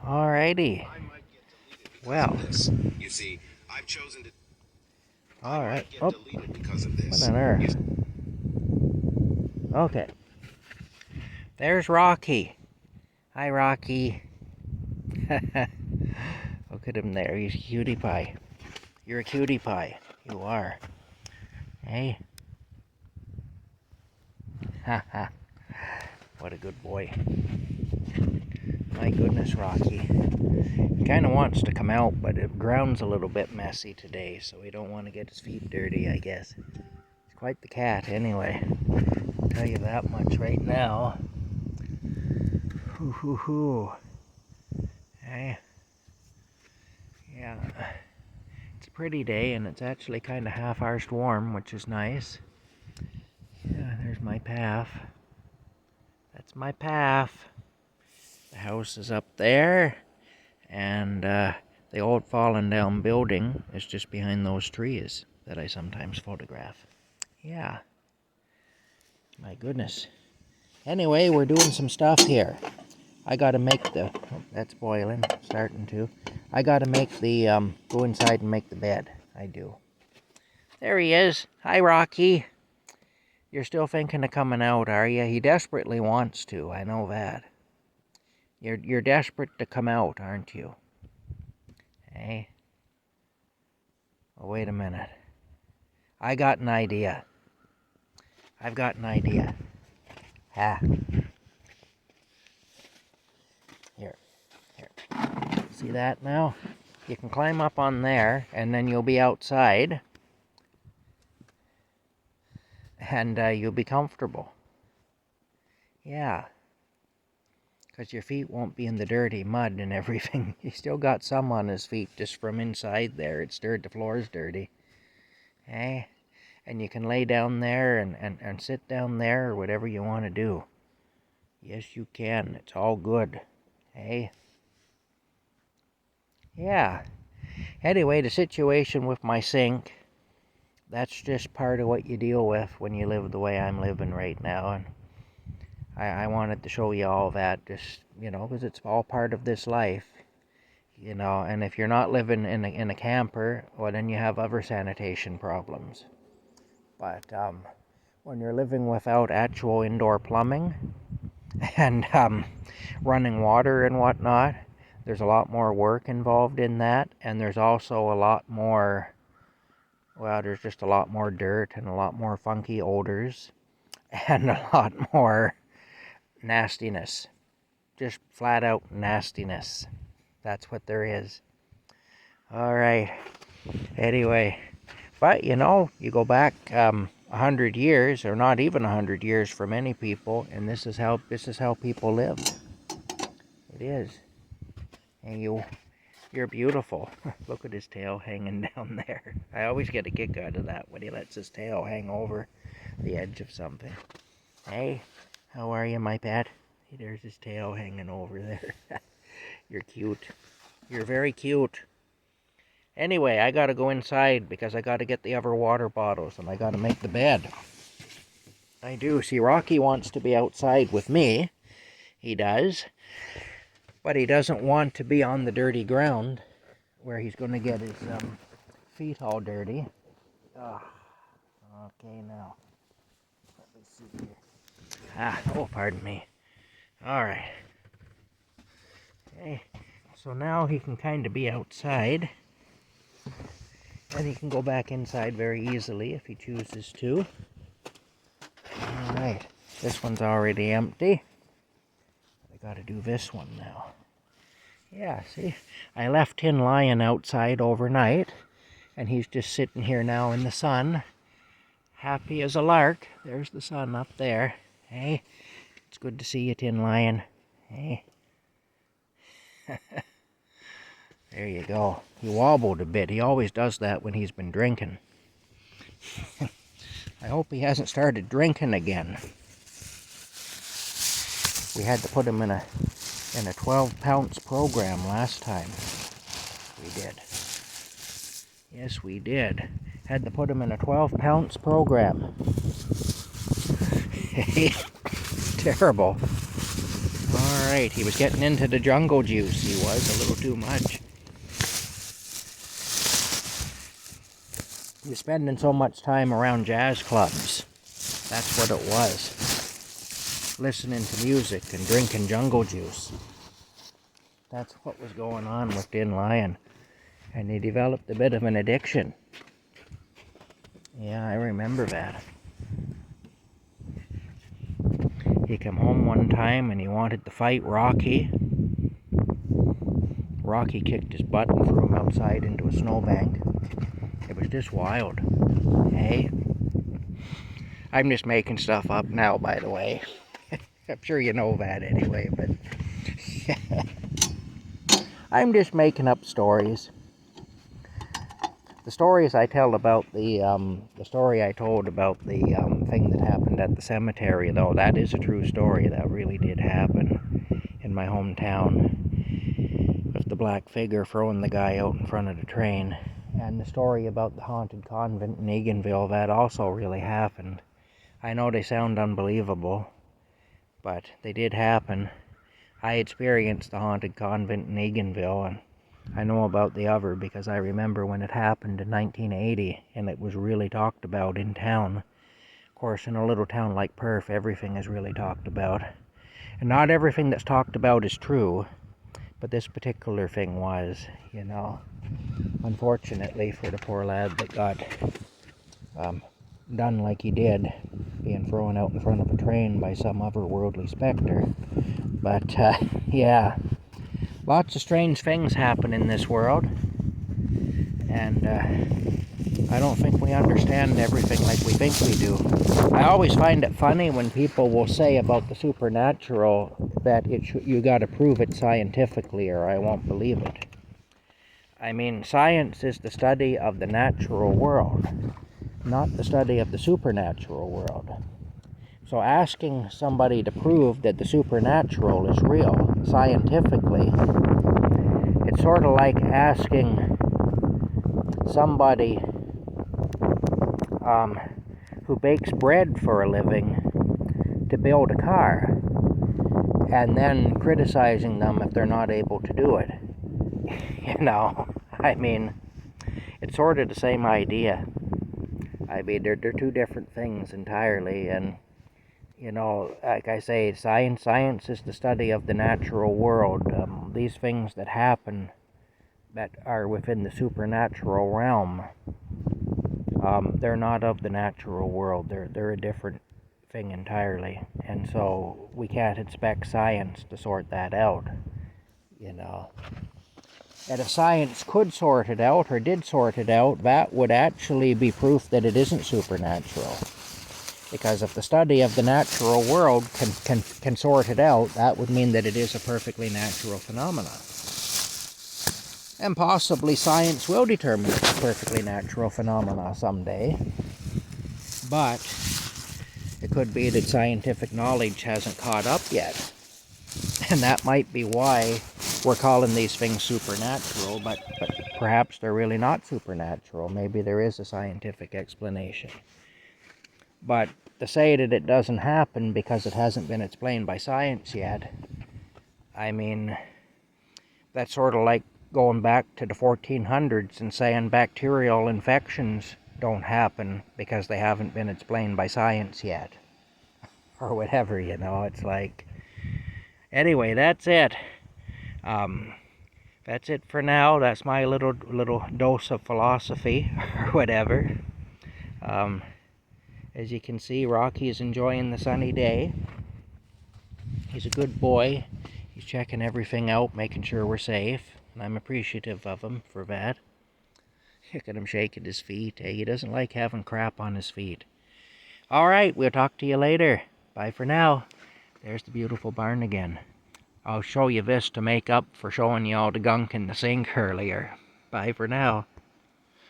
Alrighty. Well, You see, I've chosen to. alright. Get Oh, deleted because of what this. on earth? Okay. There's Rocky. Hi, Rocky. Look at him there. He's a cutie pie. You're a cutie pie. You are. Hey. Ha ha. What a good boy. My goodness, Rocky. He kind of wants to come out, but the ground's a little bit messy today, so we don't want to get his feet dirty, I guess. He's quite the cat, anyway. I'll tell you that much right now. Hoo hoo hoo. Hey. Yeah. It's a pretty day, and it's actually kind of half-arsed warm, which is nice. Yeah, there's my path. That's my path. The house is up there, and the old fallen down building is just behind those trees that I sometimes photograph. Yeah. My goodness. Anyway, we're doing some stuff here. I gotta make the, oh, that's boiling, starting to. I gotta make the, go inside and make the bed. I do. There he is. Hi, Rocky. You're still thinking of coming out, are you? He desperately wants to, I know that. You're desperate to come out, aren't you? Hey? Oh, wait a minute. I got an idea. I've got an idea. Ha. Here. See that now? You can climb up on there, and then you'll be outside. And you'll be comfortable. Yeah. Because your feet won't be in the dirty mud and everything. He still got some on his feet just from inside there. It's dirt, the floor's dirty. Hey? And you can lay down there and sit down there or whatever you want to do. Yes, you can. It's all good. Hey? Yeah. Anyway, the situation with my sink, that's just part of what you deal with when you live the way I'm living right now. And I wanted to show you all that, just, because it's all part of this life. And if you're not living in a camper, well, then you have other sanitation problems. But when you're living without actual indoor plumbing and running water and whatnot, there's a lot more work involved in that, and there's also a lot more, well, there's just a lot more dirt and a lot more funky odors and a lot more nastiness. Just flat out nastiness. That's what there is. Alright. Anyway. But, you go back 100 years, or not even 100 years for many people, and this is how people lived. It is. And you're beautiful. Look at his tail hanging down there. I always get a kick out of that when he lets his tail hang over the edge of something. Hey, how are you, my pet? There's his tail hanging over there. You're cute. You're very cute. Anyway, I gotta go inside because I gotta get the other water bottles and I gotta make the bed. I do. See, Rocky wants to be outside with me. He does. But he doesn't want to be on the dirty ground where he's gonna get his feet all dirty. Okay, now. Let me see here. Oh, pardon me. Alright. Okay, so now he can kind of be outside. And he can go back inside very easily if he chooses to. Alright, this one's already empty. I gotta do this one now. Yeah, see? I left him lying outside overnight. And he's just sitting here now in the sun. Happy as a lark. There's the sun up there. Hey, it's good to see you, Tin Lion. Hey. There you go. He wobbled a bit. He always does that when he's been drinking. I hope he hasn't started drinking again. We had to put him in a 12-pounce program last time. We did. Yes, we did. Had to put him in a 12-pounce program. Terrible. All right. right. He was getting into the jungle juice. He was a little too much. He was spending so much time around jazz clubs. That's what it was. Listening to music and drinking jungle juice. That's what was going on with Din Lion. And he developed a bit of an addiction. Yeah, I remember that. He came home one time and he wanted to fight Rocky. Rocky kicked his butt and threw him outside into a snowbank. It was just wild. Hey? I'm just making stuff up now, by the way. I'm sure you know that anyway, but I'm just making up stories. The stories I tell about the story I told about the thing that happened at the cemetery, though, that is a true story. That really did happen in my hometown, with the black figure throwing the guy out in front of the train. And the story about the haunted convent in Eganville, that also really happened. I know they sound unbelievable, but they did happen. I experienced the haunted convent in Eganville, and I know about the other because I remember when it happened in 1980, and it was really talked about in town. Of course, in a little town like Perth, everything is really talked about. And not everything that's talked about is true, but this particular thing was, you know. Unfortunately for the poor lad that got done like he did, being thrown out in front of a train by some otherworldly specter. But, yeah. Lots of strange things happen in this world, and I don't think we understand everything like we think we do. I always find it funny when people will say about the supernatural that you got to prove it scientifically or I won't believe it. I mean, science is the study of the natural world, not the study of the supernatural world. So asking somebody to prove that the supernatural is real scientifically, it's sort of like asking somebody who bakes bread for a living to build a car, and then criticizing them if they're not able to do it. You know, I mean, it's sort of the same idea. I mean, they're two different things entirely, and you know, like I say, science is the study of the natural world. These things that happen that are within the supernatural realm, they're not of the natural world. They're a different thing entirely. And so we can't expect science to sort that out, you know. And if science could sort it out, or did sort it out, that would actually be proof that it isn't supernatural. Because if the study of the natural world can sort it out, that would mean that it is a perfectly natural phenomenon. And possibly science will determine it's a perfectly natural phenomena someday. But it could be that scientific knowledge hasn't caught up yet. And that might be why we're calling these things supernatural, but perhaps they're really not supernatural. Maybe there is a scientific explanation. But to say that it doesn't happen because it hasn't been explained by science yet, I mean, that's sort of like going back to the 1400s and saying bacterial infections don't happen because they haven't been explained by science yet. Or whatever, you know, it's like... Anyway, that's it. That's it for now. That's my little dose of philosophy, or whatever. As you can see, Rocky is enjoying the sunny day. He's a good boy. He's checking everything out, making sure we're safe. And I'm appreciative of him for that. Look at him shaking his feet. Hey, he doesn't like having crap on his feet. Alright, we'll talk to you later. Bye for now. There's the beautiful barn again. I'll show you this to make up for showing you all the gunk in the sink earlier. Bye for now.